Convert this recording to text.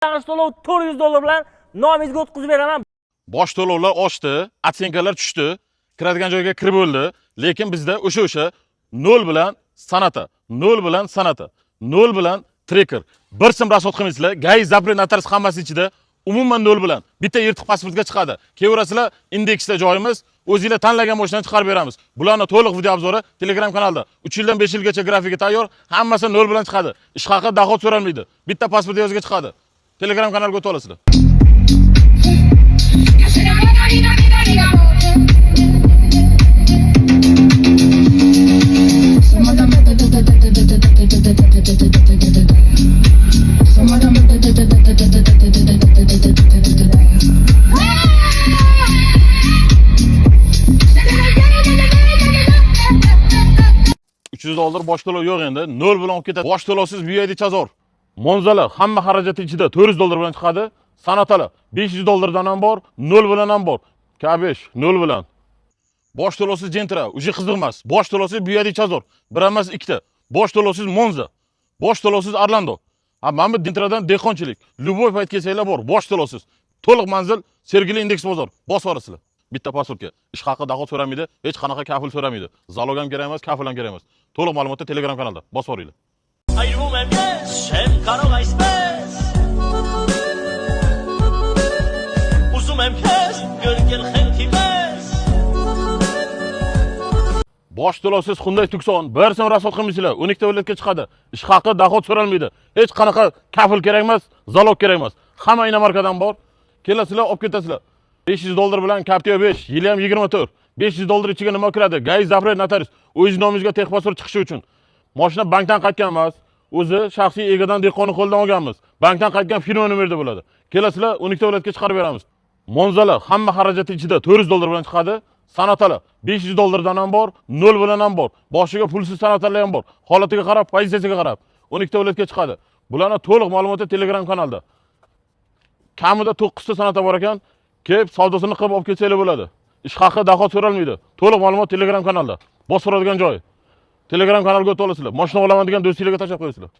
to'lov 400 dollar bilan nomingizga o'tkazib beraman. Bosh to'lovlar oshdi, atsenkalar tushdi, kiradigan joyga kirib bo'ldi, lekin bizda o'sha 0 bilan san'ati, 0 bilan san'ati, 0 bilan trekker. Bir sim rasxod qilmaysizlar, gay zapret notarius hammasi ichida umuman 0 bilan bitta yirtiq pasportga chiqadi. Keverasizlar, indeksda joyimiz, o'zingizlar tanlagan mashinani chiqarib beramiz. Bularning to'liq video obzori Telegram kanalda. 3 yildan 5 yilgacha grafiki tayyor, hammasi 0 bilan chiqadi. Ish haqi dohod so'ralmaydi. Bitta pasport yozga chiqadi. Telegram kanalga o'tib olasizlar. $300 bosh to'lov yo'q endi. 0 bilan olib ketadi. Bosh to'lovsiz BYD Chazor. Monzala hamma xarajati ichida $400 bilan chiqadi. San'atali $500 dan ham bor, 0 bilan ham bor. K5 0 bilan. Bosh to'lovsiz Gentra, uji qiziq emas. Bosh to'lovsiz BYD Chazor, bir emas ikkita. Bosh to'lovsiz Monza. Bosh to'lovsiz Orlando. Ha, mana bu Gentradan dehqonchilik. Любой payt kelsanglar bor, bosh to'lovsiz. To'liq manzil Sergeli indeks bozor. Bosib olasizlar. Bitta pasportga. Ish haqi dohod so'ramaydi, hech qanaqa kafil so'ramaydi. Zalog ham kerak emas, kafil ham kerak emas. To'liq ma'lumotlar Telegram kanalda. Bosib oringlar. Bosh to'lovsiz Hyundai Tucson, bir so'm rasxod qilmaysizlar, 12 ta viloyatga chiqadi. Ish haqi dohod so'ralmaydi. Hech qanaqa kafil kerak emas, zalog kerak emas. Hamma inomarkadan bor. Kelasizlar, olib ketasizlar. $500 bilan Captiva 5, yili ham 24. $500 ichiga nima kiradi? Gay zapret notarius. O'z nomingizga texpasport chiqishi uchun. Mashina bankdan qaytgan emas. O'zi shaxsiy egadan dehqonni qo'ldan olganmiz. Bankdan qaytgan firma nomerida bo'ladi. Kelasizlar, 12 ta viloyatga chiqarib beramiz. Monzala hamma xarajati ichida $400 bilan chiqadi. San'atali $500 dan ham bor, 0 bilan ham bor. Boshiga pulsiz san'atlar ham bor. Holatiga qarab, pozitsiyasiga qarab 12 ta viloyatga chiqadi. Bularning to'liq ma'lumoti Telegram kanalda. Kamida 9 ta san'at bor ekan. Kelib savdosini qilib olib ketsanglar bo'ladi. Ish haqi dohod so'ralmaydi. To'liq ma'lumot Telegram kanalda. Bosib oladigan joy. Telegram kanalga o'tib olasizlar. Mashina olaman degan do'stinglarga tashlab qo'yasizlar.